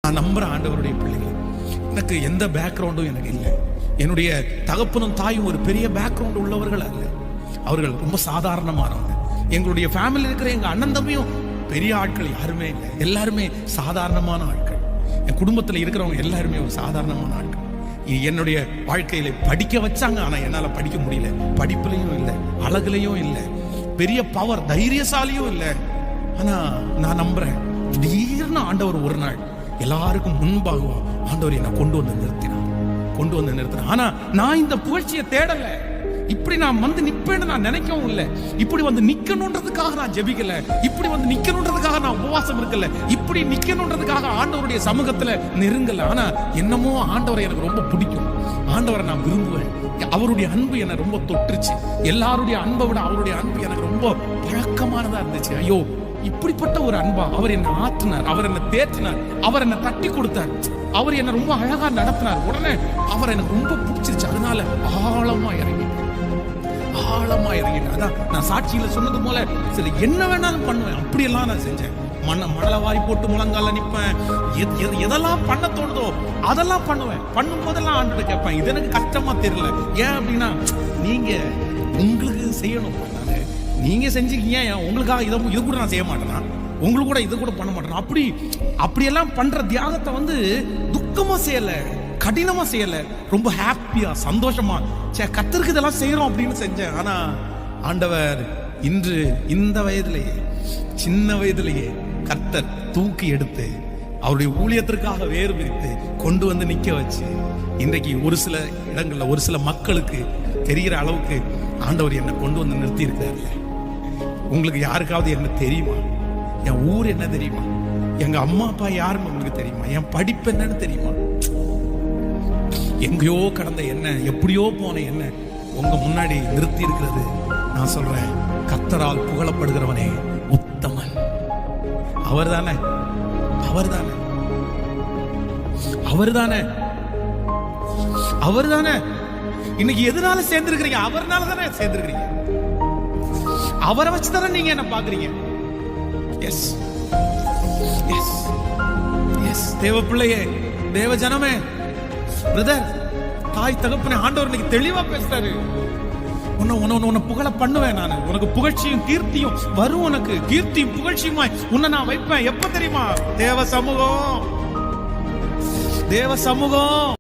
நான் நம்புறேன் ஆண்டவருடைய பிள்ளைகள். எனக்கு எந்த பேக்ரவுண்டும் எனக்கு இல்லை. என்னுடைய தகப்பனும் தாயும் ஒரு பெரிய பேக்ரவுண்ட் உள்ளவர்கள் அல்ல. அவர்கள் ரொம்ப சாதாரணமானவங்க. எங்களுடைய ஃபேமிலி இருக்கிற எங்க அண்ணன் தம்பியும் பெரிய ஆட்கள் யாருமே இல்லை. எல்லாருமே சாதாரணமான ஆட்கள். என் குடும்பத்தில் இருக்கிறவங்க எல்லாருமே ஒரு சாதாரணமான ஆட்கள். என்னுடைய வாழ்க்கையில படிக்க வச்சாங்க, ஆனா என்னால படிக்க முடியல. படிப்புலையும் இல்லை, அழகுலையும் இல்லை, பெரிய பவர் தைரியசாலியும் இல்லை. ஆனா நான் நம்புறேன், திடீர்னு ஆண்டவர் ஒரு நாள் எல்லாருக்கும் முன்பாக ஆண்டவர் என்னை கொண்டு வந்து நிறுத்தினார். ஆனா நான் இந்த புகழ்ச்சியை தேடல. இப்படி நான் வந்து நிப்பேன்னு நான் நினைக்கவும் இல்லை. இப்படி வந்து நிக்கணும்ன்றதுக்காக நான் ஜெபிக்கல. இப்படி வந்து நிக்கணும்ன்றதுக்காக நான் உபவாசம் இருக்கல. இப்படி நிக்கணும்ன்றதுக்காக ஆண்டவருடைய சமூகத்துல நெருங்கல. ஆனா என்னமோ ஆண்டவரை எனக்கு ரொம்ப பிடிக்கும். ஆண்டவரை நான் விரும்புவேன். அவருடைய அன்பு என்னை ரொம்ப தொட்டுருச்சு. எல்லாருடைய அன்பை விட அவருடைய அன்பு எனக்கு ரொம்ப பழக்கமானதா இருந்துச்சு. ஐயோ, இப்படிப்பட்ட ஒரு அன்பா! அவர் என்னை ஆற்றினார், அவர் என்னை தேற்றினார், அவர் என்னை தட்டி கொடுத்தார், அவர் என்னை ரொம்ப அழகா நடத்தினார். உடனே அவர் எனக்கு ரொம்ப பிடிச்சிருச்சு. அதனால ஆழமா இறங்கிட்டேன். அதான் நான் சாட்சியில சொன்னது போல சில என்ன வேணாலும் பண்ணுவேன். அப்படியெல்லாம் நான் செஞ்சேன். மணலை வாரி போட்டு முழங்கால நிப்பேன். எதெல்லாம் பண்ண தோணுதோ அதெல்லாம் பண்ணுவேன். பண்ணும் போதெல்லாம் ஆண்டு கேட்பேன், இது எனக்கு கஷ்டமா தெரியல. ஏன் அப்படின்னா, நீங்க உங்களுக்கு செய்யணும். நீங்க செஞ்சுக்கீங்க, உங்களுக்காக இது கூட நான் செய்ய மாட்டேனா, உங்களுக்கு கூட இது கூட பண்ண மாட்டேனா. அப்படியெல்லாம் பண்ற தியாகத்தை வந்து துக்கமா செய்யல, கடினமா செய்யல, ரொம்ப ஹாப்பியா சந்தோஷமா கர்த்தருக்கு இதெல்லாம் செய்யறோம் அப்படின்னு செஞ்சேன். ஆனா ஆண்டவர் இன்று இந்த வயதிலேயே, சின்ன வயதிலேயே கர்த்தர் தூக்கி எடுத்து அவருடைய ஊழியத்திற்காக வேறு பிரித்து கொண்டு வந்து நிக்க வச்சு, இன்றைக்கு ஒரு சில இடங்கள்ல ஒரு சில மக்களுக்கு தெரிகிற அளவுக்கு ஆண்டவர் என்னை கொண்டு வந்து நிறுத்தி இருக்கிறாரு. உங்களுக்கு யாருக்காவது என்ன தெரியுமா? என் ஊர் என்ன தெரியுமா? எங்க அம்மா அப்பா யாருன்னு உங்களுக்கு தெரியுமா? என் படிப்பு என்னன்னு தெரியுமா? எங்கேயோ கடந்த என்ன, எப்படியோ போன என்ன உங்க முன்னாடி நிறுத்தி இருக்கிறது. நான் சொல்றேன், கர்த்தரால் புகழப்படுகிறவனே உத்தமன். அவர்தானே, அவர்தானே, அவர்தானே, அவர்தானே. இன்னைக்கு எதனால சேர்ந்திருக்கிறீங்க? அவர்னால தானே சேர்ந்திருக்கிறீங்க. அவரை வச்சுதானே நீங்க என்ன பாக்குறீங்க. எஸ் எஸ் எஸ் தேவ பிள்ளையே, தேவ ஜனமே, பிரதர், தாய் தகப்பனே, ஆண்டவர் இன்னைக்கு தெளிவா பேசுறாரு. உன்னை புகழ பண்ணுவேன் நான். உனக்கு புகழ்ச்சியும் கீர்த்தியும் வரும். உனக்கு கீர்த்தியும் புகழ்ச்சியுமாய் உன்னை நான் வைப்பேன். எப்ப தெரியுமா? தேவ சமூகம், தேவ சமூகம்.